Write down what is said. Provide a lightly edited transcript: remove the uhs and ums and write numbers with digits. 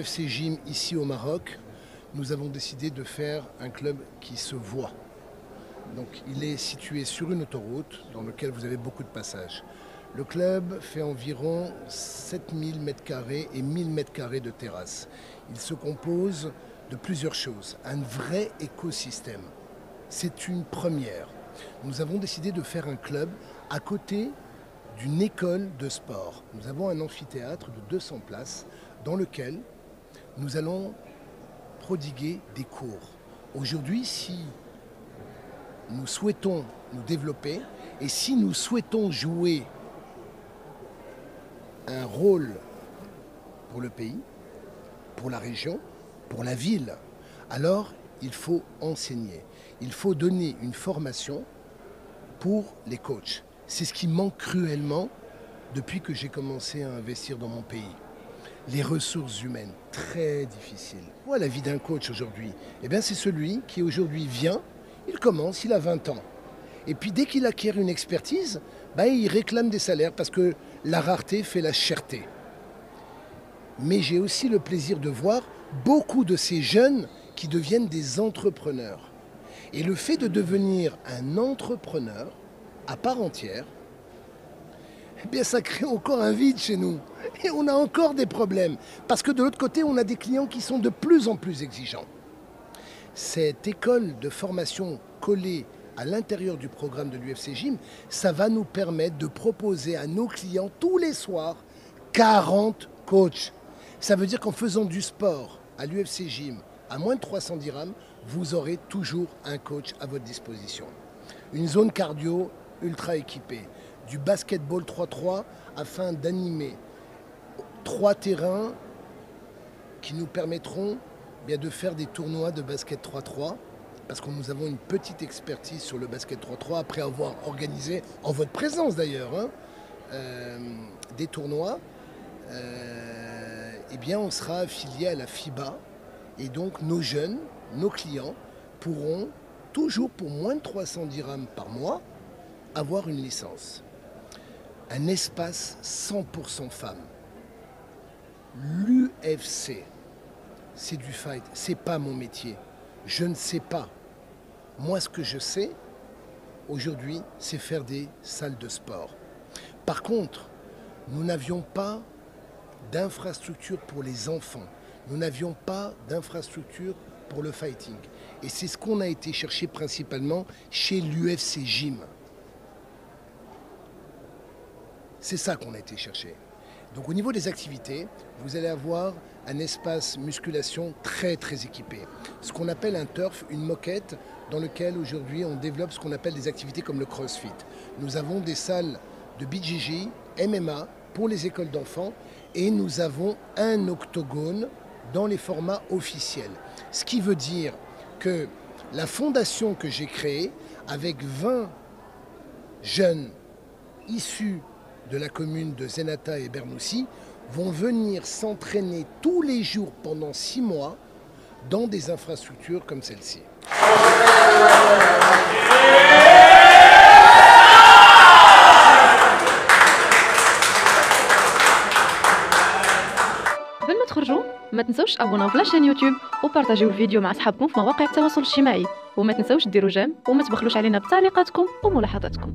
l'UFC Gym ici au Maroc, nous avons décidé de faire un club qui se voit. Donc il est situé sur une autoroute dans laquelle vous avez beaucoup de passages. Le club fait environ 7000 m² et 1000 m² de terrasse. Il se compose de plusieurs choses, un vrai écosystème. C'est une première. Nous avons décidé de faire un club à côté d'une école de sport. Nous avons un amphithéâtre de 200 places dans lequel nous allons prodiguer des cours. Aujourd'hui, si nous souhaitons nous développer et si nous souhaitons jouer un rôle pour le pays, pour la région, pour la ville, alors il faut enseigner. Il faut donner une formation pour les coachs. C'est ce qui manque cruellement depuis que j'ai commencé à investir dans mon pays. Les ressources humaines, très difficiles. Moi, la vie d'un coach aujourd'hui, c'est celui qui aujourd'hui vient, il commence, il a 20 ans. Et puis dès qu'il acquiert une expertise, il réclame des salaires parce que la rareté fait la cherté. Mais j'ai aussi le plaisir de voir beaucoup de ces jeunes qui deviennent des entrepreneurs. Et le fait de devenir un entrepreneur à part entière, ça crée encore un vide chez nous. Et on a encore des problèmes. Parce que de l'autre côté, on a des clients qui sont de plus en plus exigeants. Cette école de formation collée à l'intérieur du programme de l'UFC Gym, ça va nous permettre de proposer à nos clients tous les soirs 40 coachs. Ça veut dire qu'en faisant du sport à l'UFC Gym à moins de 300 dirhams, vous aurez toujours un coach à votre disposition. Une zone cardio ultra équipée, du basketball 3-3 afin d'animer 3 terrains qui nous permettront de faire des tournois de basket 3-3 parce que nous avons une petite expertise sur le basket 3-3 après avoir organisé, en votre présence d'ailleurs, des tournois. On sera affilié à la FIBA et donc nos jeunes, nos clients pourront toujours pour moins de 300 dirhams par mois avoir une licence. Un espace 100% femmes. L'UFC, c'est du fight, c'est pas mon métier. Je ne sais pas. Moi, ce que je sais aujourd'hui, c'est faire des salles de sport. Par contre, nous n'avions pas d'infrastructure pour les enfants. Nous n'avions pas d'infrastructure pour le fighting. Et c'est ce qu'on a été chercher principalement chez l'UFC Gym. C'est ça qu'on a été chercher. Donc au niveau des activités, vous allez avoir un espace musculation très très équipé. Ce qu'on appelle un turf, une moquette dans lequel aujourd'hui on développe ce qu'on appelle des activités comme le crossfit. Nous avons des salles de BJJ, MMA pour les écoles d'enfants et nous avons un octogone dans les formats officiels. Ce qui veut dire que la fondation que j'ai créée avec 20 jeunes issus de la commune de Zenata et Bermoussi vont venir s'entraîner tous les jours pendant 6 mois dans des infrastructures comme celle-ci. قبل ما تخرجوا ما تنسوش تابوناو في لاشين يوتيوب وبارطاجيو الفيديو مع اصحابكم في مواقع التواصل الاجتماعي وما تنسوش ديروا جيم وما تبخلوش علينا بتعليقاتكم وملاحظاتكم.